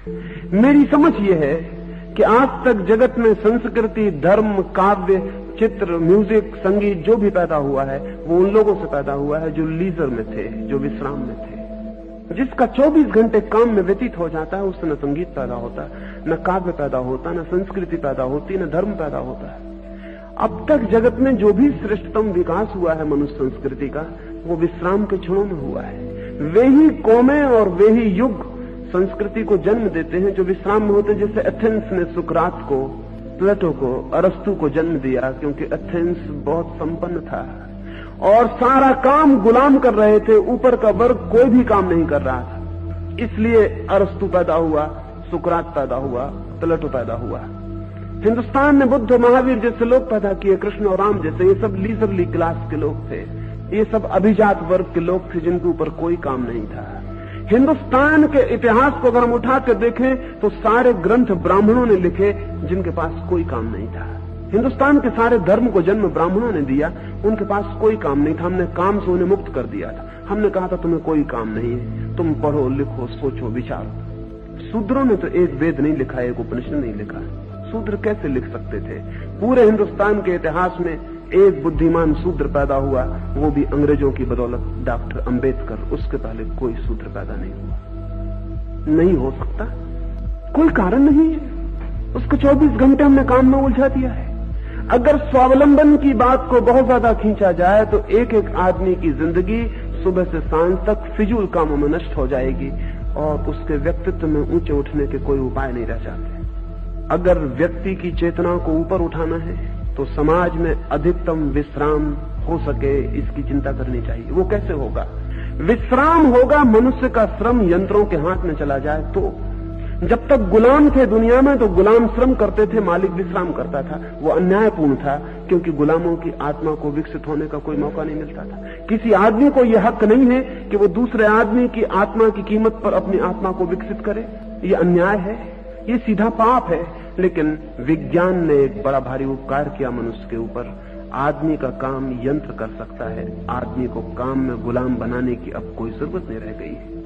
मेरी समझ यह है कि आज तक जगत में संस्कृति, धर्म, काव्य, चित्र, म्यूजिक, संगीत जो भी पैदा हुआ है वो उन लोगों से पैदा हुआ है जो लीजर में थे, जो विश्राम में थे। जिसका 24 घंटे काम में व्यतीत हो जाता है उससे न संगीत पैदा होता, न काव्य पैदा होता, न संस्कृति पैदा होती, न धर्म पैदा होता है। अब तक जगत में जो भी श्रेष्ठतम विकास हुआ है मनुष्य संस्कृति का, वो विश्राम के क्षणों में हुआ है। वे ही कौमें और वे ही युग संस्कृति को जन्म देते हैं जो विश्राम में होते। जैसे एथेंस ने सुकरात को, प्लेटो को, अरस्तु को जन्म दिया, क्योंकि एथेंस बहुत संपन्न था और सारा काम गुलाम कर रहे थे, ऊपर का वर्ग कोई भी काम नहीं कर रहा था। इसलिए अरस्तु पैदा हुआ, सुकरात पैदा हुआ, प्लेटो पैदा हुआ। हिंदुस्तान ने बुद्ध, महावीर जैसे लोग पैदा किए, कृष्ण और राम जैसे। ये सब लीजरली क्लास के लोग थे, ये सब अभिजात वर्ग के लोग थे जिनके ऊपर कोई काम नहीं था। हिंदुस्तान के इतिहास को अगर हम उठा कर देखें तो सारे ग्रंथ ब्राह्मणों ने लिखे जिनके पास कोई काम नहीं था। हिंदुस्तान के सारे धर्म को जन्म ब्राह्मणों ने दिया, उनके पास कोई काम नहीं था। हमने काम से उन्हें मुक्त कर दिया था। हमने कहा था तुम्हें कोई काम नहीं है, तुम पढ़ो, लिखो, सोचो, विचारो। शूद्रों ने तो एक वेद नहीं लिखा, एक उपनिषद नहीं लिखा। शूद्र कैसे लिख सकते थे? पूरे हिंदुस्तान के इतिहास में एक बुद्धिमान शूद्र पैदा हुआ, वो भी अंग्रेजों की बदौलत, डॉक्टर अंबेडकर। उसके पहले कोई शूद्र पैदा नहीं हुआ। नहीं हो सकता, कोई कारण नहीं है। उसको 24 घंटे हमने काम में उलझा दिया है। अगर स्वावलंबन की बात को बहुत ज्यादा खींचा जाए तो एक एक आदमी की जिंदगी सुबह से सांझ तक फिजूल कामों में नष्ट हो जाएगी और उसके व्यक्तित्व में ऊंचे उठने के कोई उपाय नहीं रह जाते। अगर व्यक्ति की चेतना को ऊपर उठाना है तो समाज में अधिकतम विश्राम हो सके, इसकी चिंता करनी चाहिए। वो कैसे होगा? विश्राम होगा मनुष्य का श्रम यंत्रों के हाथ में चला जाए तो। जब तक गुलाम थे दुनिया में तो गुलाम श्रम करते थे, मालिक विश्राम करता था। वो अन्यायपूर्ण था क्योंकि गुलामों की आत्मा को विकसित होने का कोई मौका नहीं मिलता था। किसी आदमी को यह हक नहीं है कि वो दूसरे आदमी की आत्मा की कीमत पर अपनी आत्मा को विकसित करे। ये अन्याय है, ये सीधा पाप है। लेकिन विज्ञान ने एक बड़ा भारी उपकार किया मनुष्य के ऊपर। आदमी का काम यंत्र कर सकता है, आदमी को काम में गुलाम बनाने की अब कोई जरूरत नहीं रह गई है।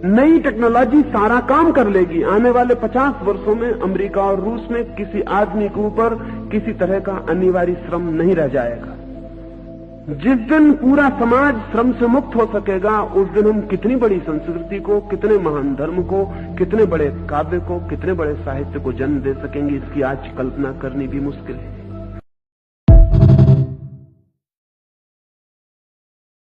नई टेक्नोलॉजी सारा काम कर लेगी। आने वाले 50 वर्षों में अमेरिका और रूस में किसी आदमी के ऊपर किसी तरह का अनिवार्य श्रम नहीं रह जाएगा। जिस दिन पूरा समाज श्रम से मुक्त हो सकेगा, उस दिन हम कितनी बड़ी संस्कृति को, कितने महान धर्म को, कितने बड़े काव्य को, कितने बड़े साहित्य को जन्म दे सकेंगे, इसकी आज कल्पना करनी भी मुश्किल है।